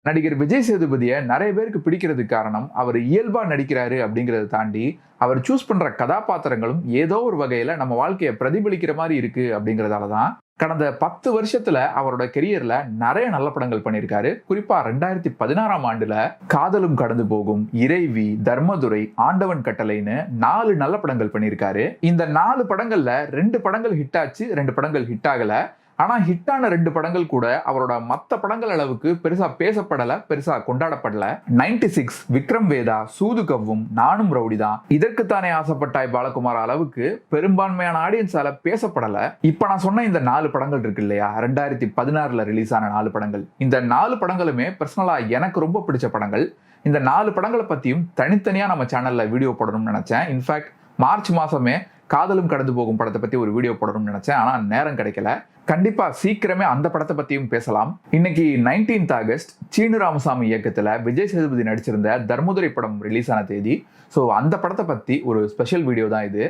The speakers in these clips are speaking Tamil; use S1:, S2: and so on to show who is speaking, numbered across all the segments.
S1: நடிகர் விஜய் சேதுபதியை நிறைய பேருக்கு பிடிக்கிறதுக்கு காரணம் அவர் இயல்பா நடிக்கிறாரு அப்படிங்கறத தாண்டி அவர் சூஸ் பண்ற கதாபாத்திரங்களும் ஏதோ ஒரு வகையில நம்ம வாழ்க்கையை பிரதிபலிக்கிற மாதிரி இருக்கு அப்படிங்கறதாலதான் கடந்த 10 வருஷத்துல அவரோட கெரியர்ல நிறைய நல்ல படங்கள் பண்ணியிருக்காரு. குறிப்பா 2016ஆம் ஆண்டுல காதலும் கடந்து போகும், இறைவி, தர்மதுரை, ஆண்டவன் கட்டளைன்னு 4 நல்ல படங்கள் பண்ணியிருக்காரு. இந்த 4 படங்கள்ல 2 படங்கள் ஹிட் ஆச்சு, 2 படங்கள் ஹிட் ஆகல. ஆனா ஹிட்டான 2 படங்கள் கூட அவரோட மத்த படங்கள் அளவுக்கு பெருசா பேசப்படல, பெருசா கொண்டாடப்படல. 96 விக்ரம் வேதா, சூது கவ்வும், நானும் ரவுடிதான், இதற்குத்தானே ஆசைப்பட்டாய் பாலகுமார் அளவுக்கு பெரும்பான்மையான ஆடியன்ஸால பேசப்படல. இப்ப நான் சொன்ன இந்த 4 படங்கள் இருக்கு இல்லையா, 2016ல ரிலீஸ் ஆன 4 படங்கள். இந்த 4 படங்களுமே பர்சனலா எனக்கு ரொம்ப பிடிச்ச படங்கள். இந்த 4 படங்களை பத்தியும் தனித்தனியா நம்ம சேனல்ல வீடியோ போடணும்னு நினைச்சேன். இன்ஃபேக்ட் மார்ச் மாசமே காதலும் கடந்து போகும் படத்தை பத்தி ஒரு வீடியோ போடணும்னு நினைச்சேன். ஆனா நேரம் கிடைக்கல. கண்டிப்பா சீக்கிரமே அந்த படத்தை பத்தியும் பேசலாம். இன்னைக்கு 19th ஆகஸ்ட் சீனு ராமசாமி இயக்கத்துல விஜய் சேதுபதி நடிச்சிருந்த தர்மதுரை படம் ரிலீஸ் ஆன தேதி. ஸோ அந்த படத்தை பத்தி ஒரு ஸ்பெஷல் வீடியோ தான் இது.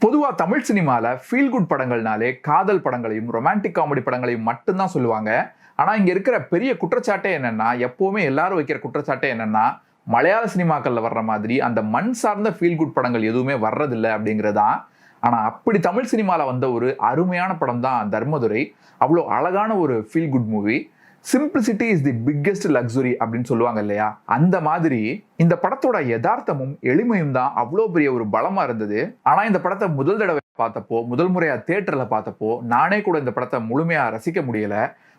S1: பொதுவா தமிழ் சினிமால ஃபீல் குட் படங்கள்னாலே காதல் படங்களையும் ரொமான்டிக் காமெடி படங்களையும் மட்டும்தான் சொல்லுவாங்க. ஆனா இங்க இருக்கிற பெரிய குற்றச்சாட்டே என்னன்னா, எப்பவுமே எல்லாரும் வைக்கிற குற்றச்சாட்டே என்னன்னா, மலையாள சினிமாக்கள்ல வர்ற மாதிரி அந்த மண் சார்ந்த ஃபீல் குட் படங்கள் எதுவுமே வர்றதில்லை அப்படிங்கிறதான். ஆனா அப்படி தமிழ் சினிமால வந்த ஒரு அருமையான படம் தான் தர்மதுரை. அவ்வளோ அழகான ஒரு feel good movie. Simplicity is the biggest luxury அப்படின்னு சொல்லுவாங்க இல்லையா, அந்த மாதிரி இந்த படத்தோட யதார்த்தமும் எளிமையும் தான் அவ்வளோ பெரிய ஒரு பலமா இருந்தது. ஆனா இந்த படத்தை முதல் தடவை பார்த்தப்போ, முதல் முறையா தியேட்டர்ல பார்த்தப்போ நானே கூட இந்த படத்தை முழுமையா ரசிக்க முடியல.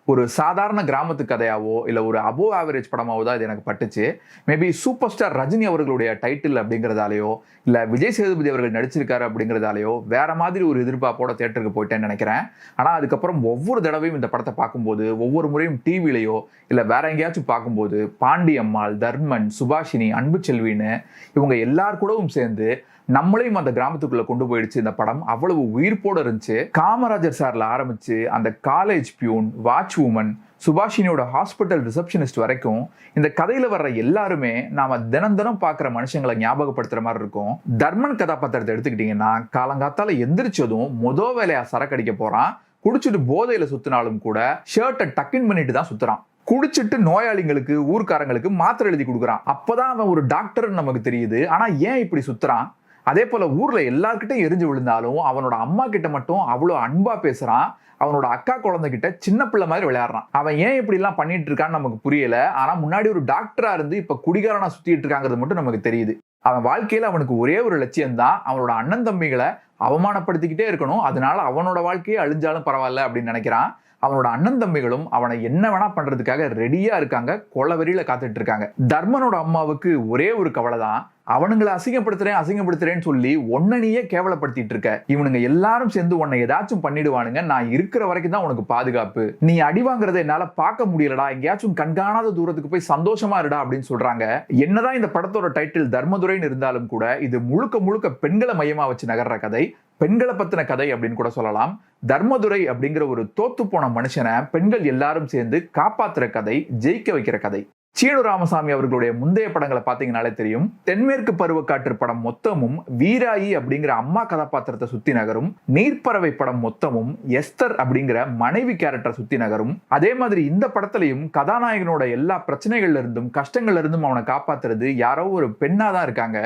S1: ஒரு சாதாரண கிராமத்து கதையாவோ இல்லை ஒரு அபோவ் ஆவரேஜ் படமாவோ தான் இது எனக்கு பட்டுச்சு. மேபி சூப்பர் ஸ்டார் ரஜினி அவர்களுடைய டைட்டில் அப்படிங்கிறதாலேயோ இல்லை விஜய் சேதுபதி அவர்கள் நடிச்சிருக்காரு அப்படிங்கிறதாலேயோ வேற மாதிரி ஒரு எதிர்பார்ப்போட தியேட்டருக்கு போயிட்டேன்னு நினைக்கிறேன். ஆனால் அதுக்கப்புறம் ஒவ்வொரு தடவையும் இந்த படத்தை பார்க்கும்போது, ஒவ்வொரு முறையும் டிவிலையோ இல்லை வேற எங்கேயாச்சும் பார்க்கும்போது பாண்டியம்மாள், தர்மன், சுபாஷினி, அன்பு செல்வின்னு இவங்க எல்லார் கூடவும் சேர்ந்து நம்மளையும் அந்த கிராமத்துக்குள்ள கொண்டு போயிடுச்சு. இந்த படம் அவ்வளவு உயிர்ப்போட இருந்துச்சு. காமராஜர் சார்ல ஆரம்பிச்சு அந்த காலேஜ் பியூன், வாட்ச் உமன், சுபாஷினியோட ஹாஸ்பிட்டல் ரிசப்ஷனிஸ்ட் வரைக்கும் இந்த கதையில வர்ற எல்லாருமே நாம தினம் தினம் பாக்குற மனுஷங்களை ஞாபகப்படுத்துற மாதிரி இருக்கும். தர்மன் கதாபாத்திரத்தை எடுத்துக்கிட்டீங்கன்னா, காலங்காத்தால எந்திரிச்சதும் முதல் வேலையா சரக்கடிக்க போறான். குடிச்சிட்டு போதையில சுத்தினாலும் கூட ஷர்ட்டை டக்கின் பண்ணிட்டு தான் சுத்துறான். குடிச்சிட்டு நோயாளிகளுக்கு, ஊர்க்காரங்களுக்கு மாத்திரை எழுதி கொடுக்குறான். அப்பதான் அவன் ஒரு டாக்டர்னு நமக்கு தெரியுது. ஆனா ஏன் இப்படி சுத்துறான்? அதே போல ஊர்ல எல்லார்கிட்டையும் எரிஞ்சு விழுந்தாலும் அவனோட அம்மா கிட்ட மட்டும் அவ்வளோ அன்பா பேசுறான். அவனோட அக்கா குழந்தைகிட்ட சின்ன பிள்ளை மாதிரி விளையாடுறான். அவன் ஏன் இப்படி எல்லாம் பண்ணிட்டு இருக்கான்னு நமக்கு புரியல. ஆனா முன்னாடி ஒரு டாக்டரா இருந்து இப்ப குடிகாரனா சுத்திட்டு இருக்காங்கிறது மட்டும் நமக்கு தெரியுது. அவன் வாழ்க்கையில அவனுக்கு ஒரே ஒரு லட்சியம் தான், அவனோட அண்ணன் தம்பிகளை அவமானப்படுத்திக்கிட்டே இருக்கணும். அதனால அவனோட வாழ்க்கையே அழிஞ்சாலும் பரவாயில்ல அப்படின்னு நினைக்கிறான். அவனோட அண்ணன் தம்பிகளும் அவனை என்ன வேணா பண்றதுக்காக ரெடியா இருக்காங்க, கொலவெறியில காத்துட்டு இருக்காங்க. தர்மனோட அம்மாவுக்கு ஒரே ஒரு கவலை தான், அவனுங்களை அசிங்கப்படுத்துறேன்னு சொல்லி உன்னை நீயே கேவலப்படுத்திட்டு இருக்க. இவனுங்க எல்லாரும் சேர்ந்து உன்னை ஏதாச்சும் பண்ணிடுவானுங்க, நான் இருக்கிற வரைக்கும் தான் உனக்கு பாதுகாப்பு. நீ அடி வாங்குறத என்னால பார்க்க முடியலடா, எங்கேயாச்சும் கண்காணாத தூரத்துக்கு போய் சந்தோஷமா இருடா அப்படின்னு சொல்றாங்க. என்னதான் இந்த படத்தோட டைட்டில் தர்மதுரைன்னு இருந்தாலும் கூட இது முழுக்க முழுக்க பெண்களை மையமா வச்சு நகர்ற கதை, பெண்களை பத்தின கதை அப்படின்னு கூட சொல்லலாம். தர்மதுரை அப்படிங்கிற ஒரு தோத்து போன மனுஷனை பெண்கள் எல்லாரும் சேர்ந்து காப்பாத்துற கதை, ஜெயிக்க வைக்கிற கதை. சீனு ராமசாமி அவர்களுடைய முந்தைய படங்களை பார்த்தீங்கன்னாலே தெரியும். தென்மேற்கு பருவக்காற்று படம் மொத்தமும் வீராயி அப்படிங்கிற அம்மா கதாபாத்திரத்தை சுத்தி நகரும். நீர்ப்பறவை படம் மொத்தமும் எஸ்தர் அப்படிங்கிற மனைவி கேரக்டரை சுத்தி நகரும். அதே மாதிரி இந்த படத்திலையும் கதாநாயகனோட எல்லா பிரச்சனைகள்ல இருந்தும் கஷ்டங்கள்ல இருந்தும் அவனை காப்பாத்துறது யாரோ ஒரு பெண்ணா தான் இருக்காங்க.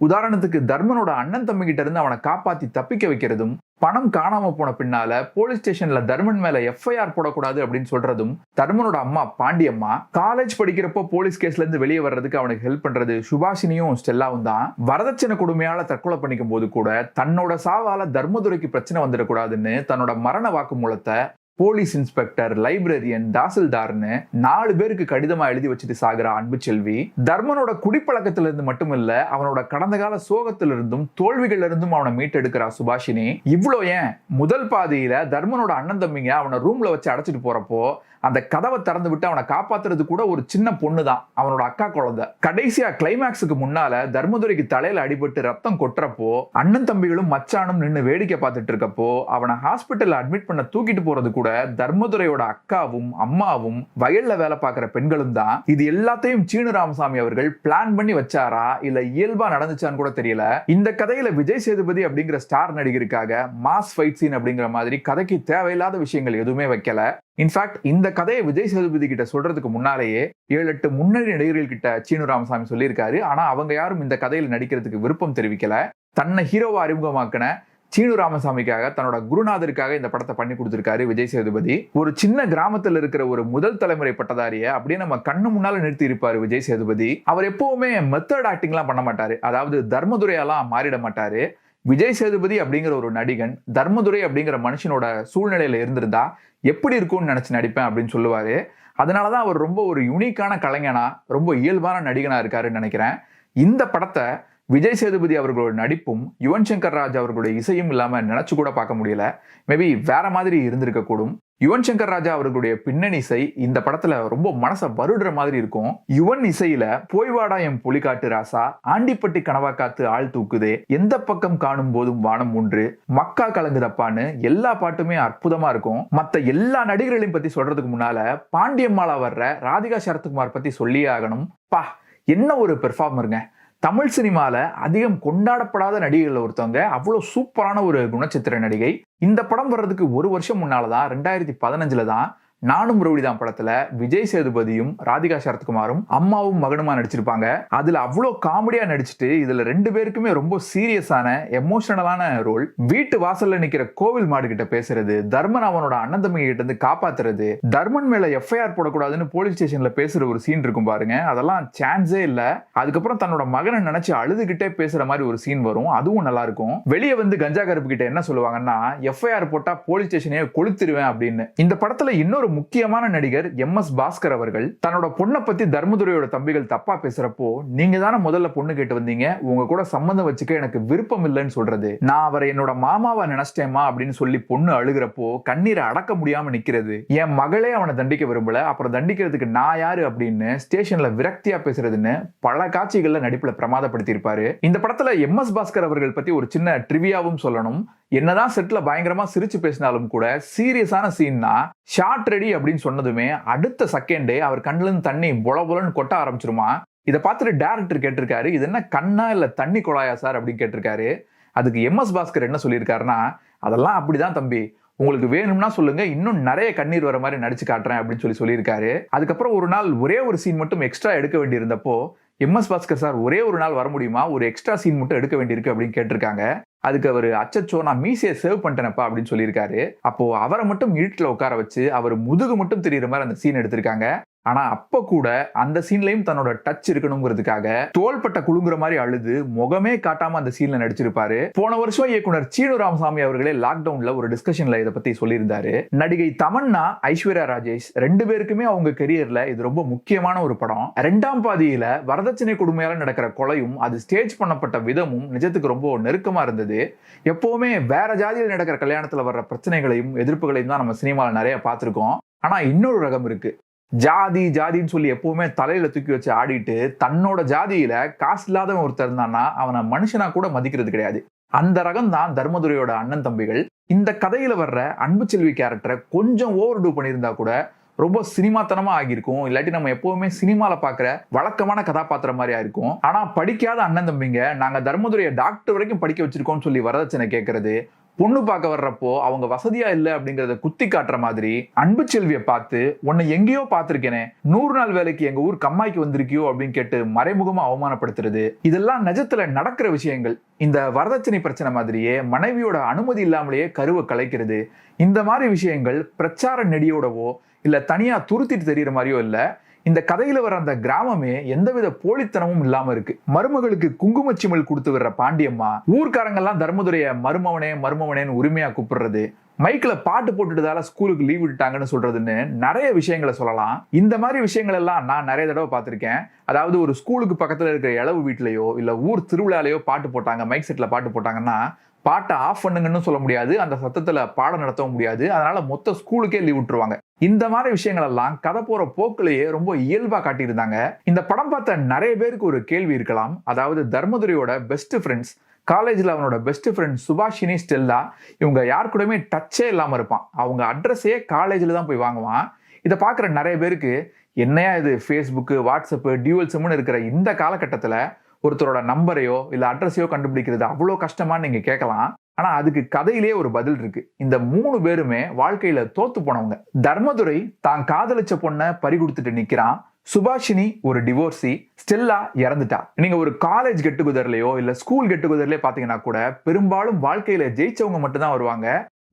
S1: உதாரணத்துக்கு தர்மனோட அண்ணன் தம்பி கிட்ட இருந்து அவனை காப்பாத்தி தப்பிக்க வைக்கிறதும், பணம் காணாம போன பின்னால போலீஸ் ஸ்டேஷன்ல தர்மன் மேல எஃப்ஐஆர் போடக்கூடாது அப்படின்னு சொல்றதும், தர்மனோட அம்மா பாண்டியம்மா காலேஜ் படிக்கிறப்போ போலீஸ் கேஸ்ல இருந்து வெளியே வர்றதுக்கு அவனுக்கு ஹெல்ப் பண்றது சுபாஷினியும் ஸ்டெல்லாவும் தான். வரதட்சணை கொடுமையால தற்கொலை பண்ணிக்கும் போது கூட தன்னோட சாவால தர்மதுரைக்கு பிரச்சனை வந்துடக்கூடாதுன்னு தன்னோட மரண வாக்குமூலத்தை போலீஸ் இன்ஸ்பெக்டர், லைப்ரரியன், தாசில்தார்னு 4 பேருக்கு கடிதமா எழுதி வச்சுட்டு சாகுற அன்பு செல்வி. தர்மனோட குடிப்பழக்கத்தில இருந்து மட்டுமில்ல, அவனோட கடந்த கால சோகத்திலிருந்தும் தோல்விகள் இருந்தும் அவனை மீட்டெடுக்கிறா சுபாஷினி. இவ்வளோ ஏன், முதல் பாதியில தர்மனோட அண்ணன் தம்பிங்க அவனை ரூம்ல வச்சு அடைச்சிட்டு போறப்போ அந்த கதவை திறந்து விட்டு அவனை காப்பாத்துறது கூட ஒரு சின்ன பொண்ணு தான், அவனோட அக்கா குழந்தை. கடைசியா கிளைமேக்ஸுக்கு முன்னால தர்மதுரைக்கு தலையில அடிபட்டு ரத்தம் கொட்டுறப்போ அண்ணன் தம்பிகளும் மச்சானும் நின்று வேடிக்கை பார்த்துட்டு இருக்கப்போ அவனை ஹாஸ்பிட்டல்ல அட்மிட் பண்ண தூக்கிட்டு போறது கூட தர்மதுரையோட அக்காவும் அம்மாவும் வயல்ல வேலை பார்க்கிற பெண்களும் தான். இது எல்லாத்தையும் சீனு ராமசாமி அவர்கள் பிளான் பண்ணி வச்சாரா இல்ல இயல்பா நடந்துச்சான்னு கூட தெரியல. இந்த கதையில விஜய் சேதுபதி அப்படிங்கிற ஸ்டார் நடிகருக்காக மாஸ் ஃபைட் சீன் அப்படிங்கிற மாதிரி கதைக்கு தேவையில்லாத விஷயங்கள் எதுவுமே வைக்கல. இன்ஃபேக்ட் இந்த கதையை விஜய் சேதுபதி கிட்ட சொல்றதுக்கு முன்னாலேயே 7-8 முன்னணி நடிகர்கள் கிட்ட சீனு ராமசாமி சொல்லியிருக்காரு. ஆனா அவங்க யாரும் இந்த கதையில் நடிக்கிறதுக்கு விருப்பம் தெரிவிக்கல. தன்னை ஹீரோவா அறிமுகமாக்கின சீனு ராமசாமிக்காக தன்னோட குருநாதருக்காக இந்த படத்தை பண்ணி கொடுத்திருக்காரு விஜய் சேதுபதி. ஒரு சின்ன கிராமத்தில் இருக்கிற ஒரு முதல் தலைமுறை பட்டதாரிய அப்படியே நம்ம கண்ணு முன்னால நிறுத்தி இருப்பாரு விஜய் சேதுபதி. அவர் எப்பவுமே மெத்தட் ஆக்டிங்லாம் பண்ண மாட்டாரு, அதாவது தர்மதுரையெல்லாம் மாறிட மாட்டாரு. விஜய் சேதுபதி அப்படிங்கிற ஒரு நடிகன் தர்மதுரை அப்படிங்கிற மனுஷனோட சூழ்நிலையில இருந்திருந்தா எப்படி இருக்கும்னு நினைச்சு நடிப்பேன் அப்படின்னு சொல்லுவாரு. அதனாலதான் அவர் ரொம்ப ஒரு யூனிக்கான கலைஞனா, ரொம்ப இயல்பான நடிகனா இருக்காருன்னு நினைக்கிறேன். இந்த படத்தை விஜய் சேதுபதி அவர்களோட நடிப்பும் யுவன் சங்கர் ராஜ் அவர்களுடைய இசையும் இல்லாம நினைச்சு கூட பார்க்க முடியல. மேபி வேற மாதிரி இருந்திருக்க கூடும். யுவன் சங்கர் ராஜா அவர்களுடைய பின்னணி இசை இந்த படத்துல ரொம்ப மனசை வருடுற மாதிரி இருக்கும். யுவன் இசையில போய்வாடா என் புலிகாட்டு ராசா, ஆண்டிப்பட்டி கனவா காத்து ஆள் தூக்குதே, எந்த பக்கம் காணும் போதும் வானம் ஒன்று, மக்கா கலங்குதப்பான்னு எல்லா பாட்டுமே அற்புதமா இருக்கும். மத்த எல்லா நடிகர்களையும் பத்தி சொல்றதுக்கு முன்னால பாண்டியம்மாளா வர்ற ராதிகா சரத்குமார் பத்தி சொல்லியே ஆகணும். பா, என்ன ஒரு பெர்ஃபார்மருங்க. தமிழ் சினிமால அதிகம் கொண்டாடப்படாத நடிகைகள் ஒருத்தவங்க, அவ்வளவு சூப்பரான ஒரு குணச்சித்திர நடிகை. இந்த படம் வர்றதுக்கு ஒரு வருஷம் முன்னாலதான் 2015 தான் நானும் ரவுடிதான் படத்துல விஜய் சேதுபதியும் ராதிகா சரத்குமாரும் அம்மாவும் மகனுமா நடிச்சிருப்பாங்க. அதுல அவ்வளவு காமெடியா நடிச்சுட்டு இதுல 2 பேருக்குமே ரொம்ப சீரியஸான எமோஷனலான ரோல். வீட்டு வாசல்ல நிக்கிற கோவில் மாடு கிட்ட பேசுறது, தர்மன் அவனோட அண்ணன் தம்பி கிட்ட இருந்து காப்பாத்துறது, தர்மன் மேல எஃப்ஐஆர் போடக்கூடாதுன்னு போலீஸ் ஸ்டேஷன்ல பேசுற ஒரு சீன் இருக்கும் பாருங்க, அதெல்லாம் சான்ஸே இல்ல. அதுக்கப்புறம் தன்னோட மகனை நினைச்சு அழுதுகிட்டே பேசுற மாதிரி ஒரு சீன் வரும், அதுவும் நல்லா இருக்கும். வெளியே வந்து கஞ்சா கருப்பு கிட்ட என்ன சொல்லுவாங்கன்னா, எஃப்ஐஆர் போட்டா போலீஸ் ஸ்டேஷனே கொளுத்திருவேன் அப்படின்னு. இந்த படத்துல இன்னொரு முக்கியமான நடிகர் MS பாஸ்கர் அவர்கள் தன்னோட பொண்ணை பத்தி தர்மதுரையோட தம்பிகள் தப்பா பேசுறப்போ, நீங்க தானே முதல்ல பொண்ணு கேட்டு வந்தீங்க, உங்க கூட சம்பந்தம் வச்சுக்க எனக்கு விருப்பம் இல்லைன்னு சொல்றது, நான் அவரை என்னோட மாமாவா நினைச்சிட்டேமா அப்படின்னு சொல்லி பொண்ணு அழுகிறப்போ கண்ணீரை அடக்க முடியாம நிக்கிறது, என் மகளே அவனை தண்டிக்க விரும்பல, அப்புறம் தண்டிக்கிறதுக்கு நான் யாரு அப்படின்னு ஸ்டேஷன்ல விரக்தியா பேசுறதுன்னு பல காட்சிகள்ல நடிப்புல பிரமாதப்படுத்தி இருப்பாரு. இந்த படத்துல MS பாஸ்கர் அவர்கள் பத்தி ஒரு சின்ன ட்ரிவியாவும் சொல்லணும். என்னதான் செட்ல பயங்கரமா சிரிச்சு பேசினாலும் கூட சீரியஸான சீன்னா ஷார்ட் ரெடி அப்படின்னு சொன்னதுமே அடுத்த செகண்டே அவர் கண்ணுல இருந்து தண்ணி பொல பொலன்னு கொட்ட ஆரம்பிச்சிருமா. இதை பார்த்துட்டு டைரக்டர் கேட்டிருக்காரு, இது என்ன கண்ணா இல்ல தண்ணி குழாயா சார் அப்படின்னு கேட்டிருக்காரு. அதுக்கு MS பாஸ்கர் என்ன சொல்லியிருக்காருன்னா, அதெல்லாம் அப்படிதான் தம்பி, உங்களுக்கு வேணும்னா சொல்லுங்க, இன்னும் நிறைய கண்ணீர் வர மாதிரி நடிச்சு காட்டுறேன் அப்படின்னு சொல்லியிருக்காரு. அதுக்கப்புறம் ஒரு நாள் ஒரே ஒரு சீன் மட்டும் எக்ஸ்ட்ரா எடுக்க வேண்டி இருந்தப்போ, MS பாஸ்கர் சார் ஒரே ஒரு நாள் வர முடியுமா, ஒரு எக்ஸ்ட்ரா சீன் மட்டும் எடுக்க வேண்டியிருக்கு அப்படின்னு கேட்டிருக்காங்க. அதுக்கு அவர் அச்சச்சோ நான் மீசையை சேவ் பண்ணிட்டேனப்பா அப்படின்னு சொல்லியிருக்காரு. அப்போ அவரை மட்டும் இருட்டில் உட்கார வச்சு அவர் முதுகு மட்டும் தெரியுற மாதிரி அந்த சீன் எடுத்திருக்காங்க. ஆனா அப்ப கூட அந்த சீன்லயும் தன்னோட டச் இருக்கணுங்கிறதுக்காக தோள்பட்ட குலுங்குற மாதிரி அழுது முகமே காட்டாம அந்த சீன்ல நடிச்சிருப்பாரு. போன வருஷம் இயக்குனர் சீனு ராமசாமி அவர்களே லாக்டவுன்ல ஒரு டிஸ்கஷன்ல இதை பத்தி சொல்லியிருந்தாரு. நடிகை தமன்னா, ஐஸ்வர்யா ராஜேஷ் 2 பேருக்குமே அவங்க கெரியர்ல இது ரொம்ப முக்கியமான ஒரு படம். 2ஆம் பாதியில வரதட்சணை கொடுமையால நடக்கிற கொலையும் அது ஸ்டேஜ் பண்ணப்பட்ட விதமும் நிஜத்துக்கு ரொம்ப நெருக்கமா இருந்தது. எப்பவுமே வேற ஜாதியில் நடக்கிற கல்யாணத்துல வர்ற பிரச்சனைகளையும் எதிர்ப்புகளையும் தான் நம்ம சினிமாவில் நிறைய பார்த்திருக்கோம். ஆனா இன்னொரு ரகம் இருக்கு. ஜாதி ஜாதின்னு சொல்லி எப்பவுமே தலையில தூக்கி வச்சு ஆடிட்டு தன்னோட ஜாதியில காசு இல்லாதவன் ஒருத்தர் இருந்தான்னா அவனை மனுஷனா கூட மதிக்கிறது கிடையாது. அந்த ரகம் தான் தர்மதுரையோட அண்ணன் தம்பிகள். இந்த கதையில வர்ற அன்பு செல்வி கேரக்டரை கொஞ்சம் ஓவர் டூ பண்ணியிருந்தா கூட ரொம்ப சினிமாத்தனமா ஆகியிருக்கும். இல்லாட்டி நம்ம எப்பவுமே சினிமால பாக்குற வழக்கமான கதாபாத்திரம் மாதிரி ஆயிருக்கும். ஆனா படிக்காத அண்ணன் தம்பிங்க நாங்க தர்மதுரையை டாக்டர் வரைக்கும் படிக்க வச்சிருக்கோம்னு சொல்லி வரதட்சணை கேட்கறது, பொண்ணு பார்க்க வர்றப்போ அவங்க வசதியா இல்ல அப்படிங்கறத குத்தி காட்டுற மாதிரி அன்பு செல்வியை பார்த்து உன்னை எங்கேயோ பார்த்திருக்கேனே, 100 நாள் வேலைக்கு எங்க ஊர் கம்மாய்க்கு வந்திருக்கியோ அப்படின்னு கேட்டு மறைமுகமா அவமானப்படுத்துறது, இதெல்லாம் நிஜத்துல நடக்கிற விஷயங்கள். இந்த வரதட்சணை பிரச்சனை மாதிரியே மனைவியோட அனுமதி இல்லாமலேயே கருவை கலைக்கிறது, இந்த மாதிரி விஷயங்கள் பிரச்சார நெடியோடவோ இல்ல தனியா துருத்திட்டு தெரியற மாதிரியோ இல்ல. இந்த கதையில வர அந்த கிராமமே எந்தவித போலித்தனமும் இல்லாம இருக்கு. மருமகளுக்கு குங்குமச்சிமல் கொடுத்து வர்ற பாண்டியம்மா, ஊர்க்காரங்கெல்லாம் தர்மதுரைய மருமவனே மருமவனேன்னு உரிமையா கூப்பிடுறது, மைக்ல பாட்டு போட்டுட்டதால ஸ்கூலுக்கு லீவ் விட்டுட்டாங்கன்னு சொல்றதுன்னு நிறைய விஷயங்களை சொல்லலாம். இந்த மாதிரி விஷயங்கள் எல்லாம் நான் நிறைய தடவை பார்த்திருக்கேன். அதாவது ஒரு ஸ்கூலுக்கு பக்கத்துல இருக்கிற இளவு வீட்லயோ இல்ல ஊர் திருவிழாலையோ பாட்டு போட்டாங்க, மைக் செட்ல பாட்டு போட்டாங்கன்னா பாட்டை ஆஃப் பண்ணுங்கன்னு சொல்ல முடியாது, அந்த சத்தத்துல பாடம் நடத்தவும் முடியாது, அதனால மொத்த ஸ்கூலுக்கே லீவ் விட்டுருவாங்க. இந்த மாதிரி விஷயங்கள் எல்லாம் கதை போற போக்குலயே ரொம்ப இயல்பா காட்டியிருந்தாங்க. இந்த படம் பார்த்த நிறைய பேருக்கு ஒரு கேள்வி இருக்கலாம், அதாவது தர்மதுரையோட பெஸ்ட் ஃப்ரெண்ட்ஸ் காலேஜ்ல அவனோட பெஸ்ட் ஃப்ரெண்ட் சுபாஷினி, ஸ்டெல்லா இவங்க யார் கூடயுமே டச்சே இல்லாம இருப்பான். அவங்க அட்ரஸே காலேஜ்ல தான் போய் வாங்குவான். இதை பார்க்குற நிறைய பேருக்கு என்னையா இது ஃபேஸ்புக்கு, வாட்ஸ்அப்பு, டியூவல் சிம்னு இருக்கிற இந்த காலகட்டத்தில் ஒருத்தரோட நம்பரையோ இல்லை அட்ரஸையோ கண்டுபிடிக்கிறது அவ்வளோ கஷ்டமான்னு நீங்க கேட்கலாம். ஆனா அதுக்கு கதையிலேயே ஒரு பதில் இருக்கு. இந்த 3 பேருமே வாழ்க்கையில தோத்து போனவங்க. தர்மதுரை தான் காதலிச்ச பொண்ணை பறி கொடுத்துட்டு நிக்கிறான். சுபாஷினி ஒரு டிவோர்ஸி, ஸ்டெல்லா இறந்துட்டா. நீங்க ஒரு காலேஜ் கெட் டுகெதர்லயோ இல்ல ஸ்கூல் கெட் டுகெதர்லயோ பாத்தீங்கன்னா கூட பெரும்பாலும் வாழ்க்கையில ஜெயிச்சவங்க மட்டும்தான் வருவாங்க.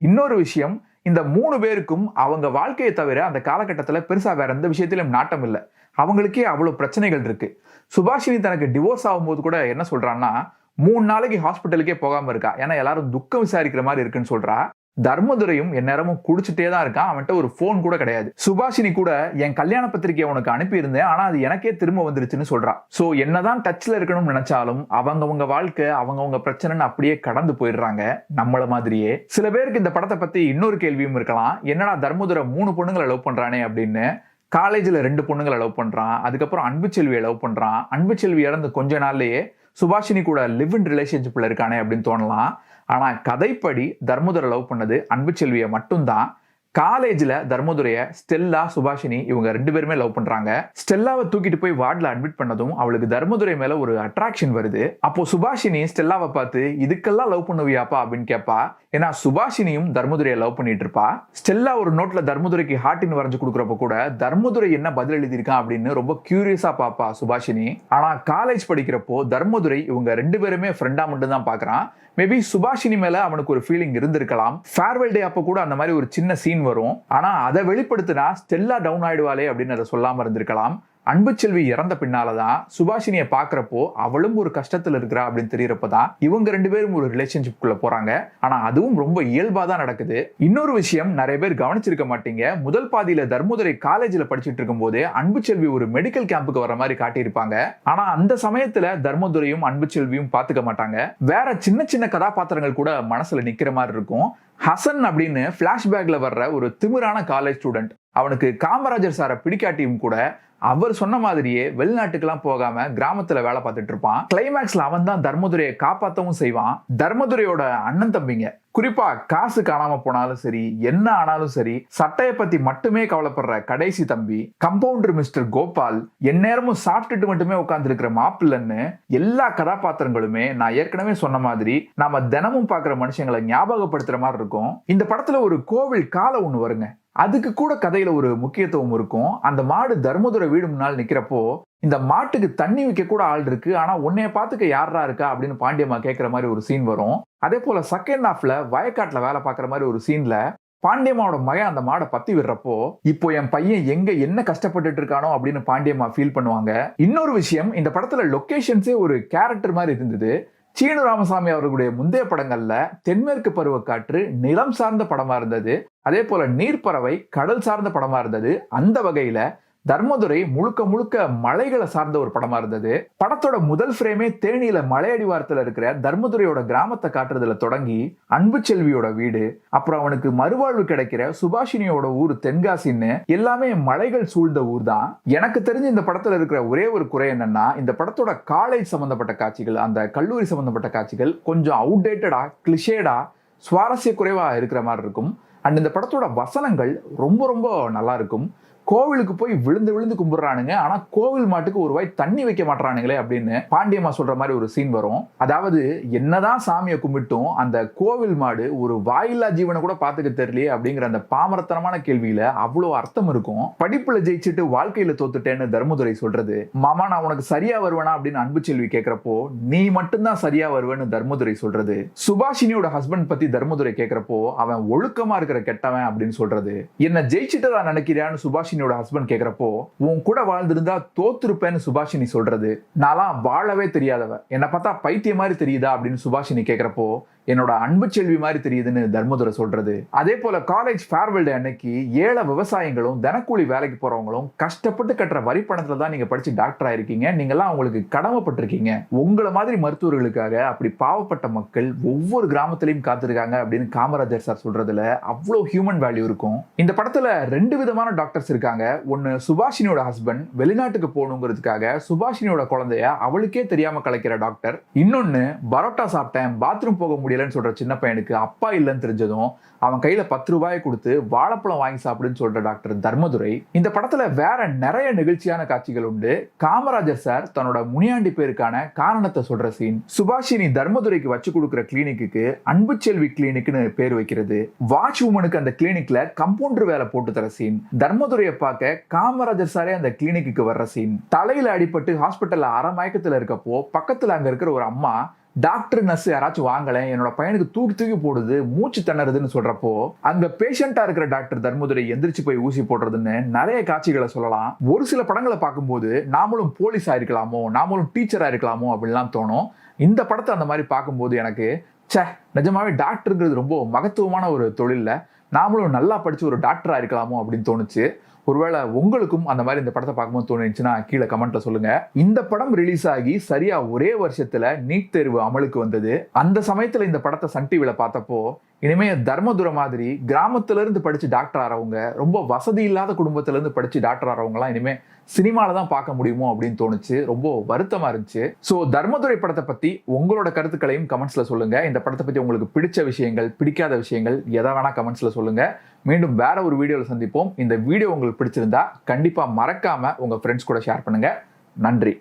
S1: இன்னொரு விஷயம், இந்த 3 பேருக்கும் அவங்க வாழ்க்கையை தவிர அந்த காலகட்டத்தில் பெருசா வேற எந்த விஷயத்திலும் நாட்டம் இல்லை. அவங்களுக்கே அவ்வளவு பிரச்சனைகள் இருக்கு. சுபாஷினி தனக்கு டிவோர்ஸ் ஆகும்போது கூட என்ன சொல்றான்னா, 3 நாளைக்கு ஹாஸ்பிட்டலுக்கே போகாம இருக்கா. ஏன்னா எல்லாரும் துக்கம் விசாரிக்கிற மாதிரி இருக்குன்னு சொல்றா. தர்மதுரையும் எந்நேரமும் குடிச்சிட்டே தான் இருக்கான். அவன்கிட்ட ஒரு போன் கூட கிடையாது. சுபாஷினி கூட என் கல்யாண பத்திரிகையை உனக்கு அனுப்பி இருந்தேன், ஆனா அது எனக்கே திரும்ப வந்துருச்சுன்னு சொல்றா. சோ என்னதான் டச்ல இருக்கணும்னு நினைச்சாலும் அவங்கவங்க வாழ்க்கை அவங்கவங்க பிரச்சனைன்னு அப்படியே கடந்து போயிடுறாங்க. நம்மள மாதிரியே சில பேருக்கு இந்த படத்தை பத்தி இன்னொரு கேள்வியும் இருக்கலாம். என்னடா தர்மதுரை 3 பொண்ணுங்களை லவ் பண்றானே அப்படின்னு. காலேஜ்ல 2 பொண்ணுங்களை லவ் பண்றான். அதுக்கப்புறம் அன்புச்செல்வியை லவ் பண்றான். அன்புச்செல்வி இறந்து கொஞ்ச நாள்லயே சுபாஷினி கூட லிவ் இன் ரிலேஷன்ஷிப்ல இருக்கானே அப்படின்னு தோணலாம். ஆனா கதைப்படி தர்மதுரை லவ் பண்ணது அன்புச்செல்வியை மட்டும்தான். காலேஜ்ல தர்மதுரைய ஸ்டெல்லா, சுபாஷினி இவங்க 2 பேருமே லவ் பண்றாங்க. ஸ்டெல்லாவை தூக்கிட்டு போய் வார்ட்ல அட்மிட் பண்ணதும் அவளுக்கு தர்மதுரை மேல ஒரு அட்ராக்ஷன் வருது. அப்போ சுபாஷினி ஸ்டெல்லாவை பார்த்து இதுக்கெல்லாம் லவ் பண்ணுவியாப்பா அப்படின்னு கேட்பா. ஏன்னா சுபாஷினியும் தர்மதுரையை லவ் பண்ணிட்டு இருப்பா. ஸ்டெல்லா ஒரு நோட்ல தர்மதுரைக்கு ஹார்ட்டின் வரைஞ்சு கொடுக்குறப்ப கூட தர்மதுரை என்ன பதில் எழுதியிருக்கான் அப்படின்னு ரொம்ப கியூரியஸா பாப்பா சுபாஷினி. ஆனா காலேஜ் படிக்கிறப்போ தர்மதுரை இவங்க 2 பேருமே ஃப்ரெண்டா மட்டும் தான் பாக்குறான். மேபி சுபாஷினி மேல அவனுக்கு ஒரு ஃபீலிங் இருந்திருக்கலாம். ஃபேர்வெல் டே அப்ப கூட அந்த மாதிரி ஒரு சின்ன சீன் வரும். ஆனா அதை வெளிப்படுத்தினா ஸ்டெல்லா டவுன் ஆயிடுவாளே அப்படின்னு அதை சொல்லாம இருந்திருக்கலாம். அன்புச்செல்வி இறந்த பின்னாலதான் சுபாஷினியை பாக்குறப்போ அவளும் ஒரு கஷ்டத்துல இருக்கிறா அப்படின்னு தெரியறப்பதான் இவங்க 2 பேரும் ஒரு ரிலேஷன்ஷிப்குள்ள போறாங்க. ஆனா அதுவும் ரொம்ப இயல்பா தான் நடக்குது. இன்னொரு விஷயம் நிறைய பேர் கவனிச்சிருக்க மாட்டீங்க. முதல் பாதியில தர்மதுரை காலேஜ்ல படிச்சுட்டு இருக்கும் போதே அன்புச்செல்வி ஒரு மெடிக்கல் கேம்புக்கு வர மாதிரி காட்டியிருப்பாங்க. ஆனா அந்த சமயத்துல தர்மதுரையும் அன்புச்செல்வியும் பாத்துக்க மாட்டாங்க. வேற சின்ன சின்ன கதாபாத்திரங்கள் கூட மனசுல நிக்கிற மாதிரி இருக்கும். ஹசன் அப்படின்னு பிளாஷ்பேக்ல வர்ற ஒரு திமிரான காலேஜ் ஸ்டூடெண்ட். அவனுக்கு காமராஜர் சாரை பிடிக்காட்டியும் கூட அவர் சொன்ன மாதிரியே வெளிநாட்டுக்கெல்லாம் போகாம கிராமத்துல வேலை பார்த்துட்டு இருப்பான். கிளைமேக்ஸ்ல அவன் தான் தர்மதுரையை காப்பாற்றவும் செய்வான். தர்மதுரையோட அண்ணன் தம்பிங்க, குறிப்பா காசு காணாம போனாலும் சரி, என்ன ஆனாலும் சரி, சட்டையை பத்தி மட்டுமே கவலைப்படுற கடைசி தம்பி, கம்பவுண்டர் மிஸ்டர் கோபால், எந்நேரமும் சாப்பிட்டுட்டு மட்டுமே உட்கார்ந்து இருக்கிற மாப்பிள்ளன்னு எல்லா கதாபாத்திரங்களுமே நான் ஏற்கனவே சொன்ன மாதிரி நாம தினமும் பாக்குற மனுஷங்களை ஞாபகப்படுத்துற மாதிரி இருக்கும். இந்த படத்துல ஒரு கோவில் காலை ஒண்ணு வருங்க. அதுக்கு கூட கதையில ஒரு முக்கியத்துவம் இருக்கும். அந்த மாடு தர்மதுரை வீடு முன்னால் நிக்கிறப்போ இந்த மாட்டுக்கு தண்ணி வைக்க கூட ஆள் இருக்கு, ஆனா உன்னைய பாத்துக்க யாரா இருக்கா அப்படின்னு பாண்டியம்மா கேட்கிற மாதிரி ஒரு சீன் வரும். அதே போல செகண்ட் ஹாஃப்ல வயக்காட்டுல வேலை பார்க்குற மாதிரி ஒரு சீன்ல பாண்டியம்மாவோட மகன் அந்த மாடை பத்தி விடுறப்போ இப்போ என் பையன் எங்க என்ன கஷ்டப்பட்டுட்டு இருக்கானோ அப்படின்னு பாண்டியம்மா ஃபீல் பண்ணுவாங்க. இன்னொரு விஷயம், இந்த படத்துல லொகேஷன்ஸே ஒரு கேரக்டர் மாதிரி இருந்தது. சீனு ராமசாமி அவர்களுடைய முந்தைய படங்கள்ல தென்மேற்கு பருவக்காற்று நிலம் சார்ந்த படமா இருந்தது. அதே போல நீர்ப்பறவை கடல் சார்ந்த படமா இருந்தது. அந்த வகையில தர்மதுரை முழுக்க முழுக்க மலைகளை சார்ந்த ஒரு படமா இருந்தது. படத்தோட முதல் ஃப்ரேமே தேனியில மலையடிவாரத்துல இருக்கிற தர்மதுரையோட கிராமத்தை காட்டுறதுல தொடங்கி அன்புச்செல்வியோட வீடு, அப்புறம் அவனுக்கு மறுவாழ்வு கிடைக்கிற சுபாஷினியோட ஊர் தென்காசின்னு எல்லாமே மலைகள் சூழ்ந்த ஊர் தான். எனக்கு தெரிஞ்சு இந்த படத்துல இருக்கிற ஒரே ஒரு குறை என்னன்னா, இந்த படத்தோட காலேஜ் சம்பந்தப்பட்ட காட்சிகள், அந்த கல்லூரி சம்பந்தப்பட்ட காட்சிகள் கொஞ்சம் அவுடேட்டடா, கிளிஷேடா, சுவாரஸ்ய குறைவா இருக்கிற மாதிரி இருக்கும். அண்ட் இந்த படத்தோட வசனங்கள் ரொம்ப ரொம்ப நல்லா இருக்கும். கோவிலுக்கு போய் விழுந்து விழுந்து கும்பிடுறானுங்க, ஆனா கோவில் மாட்டுக்கு ஒரு வாய் தண்ணி வைக்க மாட்டானுங்களே அப்படின்னு பாண்டியம்மா சொல்ற மாதிரி ஒரு சீன் வரும். அதாவது என்னதான் சாமியை கும்பிட்டும் அந்த கோவில் மாடு ஒரு வாயில்லா ஜீவனை கூட பாத்துக்க தெரியலையே அப்படிங்கிற அந்த பாமரத்தனமான கேள்வியில அவ்வளவு அர்த்தம் இருக்கும். படிப்புல ஜெயிச்சுட்டு வாழ்க்கையில தோத்துட்டேன்னு தர்மதுரை சொல்றது, மாமா நான் உனக்கு சரியா வருவேனா அப்படின்னு அன்புச்செல்வி கேட்கிறப்போ நீ மட்டும்தான் சரியா வருவேன்னு தர்மதுரை சொல்றது, சுபாஷினியோட ஹஸ்பண்ட் பத்தி தர்மதுரை கேட்கிறப்போ அவன் ஒழுக்கமா இருக்கிற கெட்டவன் அப்படின்னு சொல்றது, என்ன ஜெயிச்சுட்டதா நினைக்கிறியான்னு சுபாஷினி ஹஸ்பண்ட் கேக்குறப்போ உன் கூட வாழ்ந்திருந்தா தோத்துருப்பேன்னு சுபாஷினி சொல்றது, நான்லாம் வாழவே தெரியாதவ, என்ன பார்த்தா பைத்திய மாதிரி தெரியுதா அப்படின்னு சுபாஷினி கேக்குறப்போ என்னோட அன்பு செல்வி மாதிரி தெரியுதுன்னு தர்மதுரை சொல்றது. அதே போல காலேஜ் ஃபேர்வெல் டே அன்னைக்கு ஏழை விவசாயிகளும் தினக்கூலி வேலைக்கு போறவங்களும் கஷ்டப்பட்டு கட்டுற வரி பணத்துல தான் நீங்க படிச்சு டாக்டர் ஆயிருக்கீங்க, நீங்கெல்லாம் அவங்களுக்கு கடமைப்பட்டிருக்கீங்க. உங்களை மாதிரி மருத்துவர்களுக்காக அப்படி பாவப்பட்ட மக்கள் ஒவ்வொரு கிராமத்திலையும் காத்திருக்காங்க அப்படின்னு காமராஜர் சார் சொல்றதுல அவ்வளவு ஹியூமன் வேல்யூ இருக்கும். இந்த படத்துல 2 விதமான டாக்டர்ஸ் இருக்காங்க. ஒன்னு சுபாஷினியோட ஹஸ்பண்ட் வெளிநாட்டுக்கு போகணுங்கிறதுக்காக சுபாஷினியோட குழந்தைய அவளுக்கே தெரியாம கலைக்கிற டாக்டர். இன்னொன்னு பரோட்டா சாப்பிட்டேன் பாத்ரூம் போக முடியலன்னு சொல்ற சின்ன பையனுக்கு அப்பா இல்லைன்னு தெரிஞ்சதும் அவன் கையில 10 ரூபாயை கொடுத்து வாழைப்பழம் வாங்கி சாப்பிடுன்னு சொல்ற டாக்டர் தர்மதுரை. இந்த படத்துல வேற நிறைய நிகழ்ச்சியான காட்சிகள் உண்டு. காமராஜர் சார் தன்னோட முனியாண்டி பேருக்கான காரணத்தை சொல்ற சீன், சுபாஷினி தர்மதுரைக்கு வச்சு கொடுக்கிற கிளினிக்கு அன்பு செல்வி கிளினிக்னு பேர் வைக்கிறது, வாட்ச் உமனுக்கு அந்த கிளினிக்ல கம்பவுண்டர் வேலை போட்டு தர சீன், தர்மதுரையை பார்க்க காமராஜர் சாரே அந்த கிளினிக்கு வர்ற சீன், தலையில அடிபட்டு ஹாஸ்பிட்டல்ல அரை மயக்கத்துல இருக்கப்போ பக்கத்துல அங்க இருக்கிற ஒரு அம்மா டாக்டர் நர்ஸ் யாராச்சும் வாங்கல, என்னோட பையனுக்கு தூக்கி தூக்கி போடுது மூச்சு திணறுதுன்னு சொல்றப்போ அங்க பேஷண்டா இருக்கிற டாக்டர் தர்மதுரை எந்திரிச்சு போய் ஊசி போடுறதுன்னு நிறைய காட்சிகளை சொல்லலாம். ஒரு சில படங்களை பார்க்கும்போது நாமளும் போலீஸா இருக்கலாமோ, நாமளும் டீச்சரா இருக்கலாமோ அப்படின்லாம் தோணும். இந்த படத்தை அந்த மாதிரி பார்க்கும்போது எனக்கு நிஜமாவே டாக்டருங்கிறது ரொம்ப மகத்துவமான ஒரு தொழில்ல, நாமளும் நல்லா படிச்சு ஒரு டாக்டரா இருக்கலாமோ அப்படின்னு தோணுச்சு. ஒருவேளை உங்களுக்கும் அந்த மாதிரி இந்த படத்தை பார்க்கும்போது தோணுச்சுன்னா கீழே கமெண்ட்ல சொல்லுங்க. இந்த படம் ரிலீஸ் ஆகி சரியா ஒரே வருஷத்துல நீட் தேர்வு அமலுக்கு வந்தது. அந்த சமயத்துல இந்த படத்தை சன் டிவில பார்த்தப்போ இனிமே தர்மதுரை மாதிரி கிராமத்துல இருந்து படிச்சு டாக்டர் ஆறவங்க, ரொம்ப வசதி இல்லாத குடும்பத்துல இருந்து படிச்சு டாக்டர் ஆறவங்க எல்லாம் இனிமே சினிமால தான் பார்க்க முடியுமோ அப்படின்னு தோணுச்சு. ரொம்ப வருத்தமா இருந்துச்சு. சோ தர்மதுரை படத்தை பத்தி உங்களோட கருத்துக்களையும் கமெண்ட்ஸ்ல சொல்லுங்க. இந்த படத்தை பத்தி உங்களுக்கு பிடிச்ச விஷயங்கள், பிடிக்காத விஷயங்கள் எதை வேணா கமெண்ட்ஸ்ல சொல்லுங்க. மீண்டும் வேற ஒரு வீடியோல சந்திப்போம். இந்த வீடியோ உங்களுக்கு பிடிச்சிருந்தா கண்டிப்பா மறக்காம உங்க ஃப்ரெண்ட்ஸ் கூட ஷேர் பண்ணுங்க. நன்றி.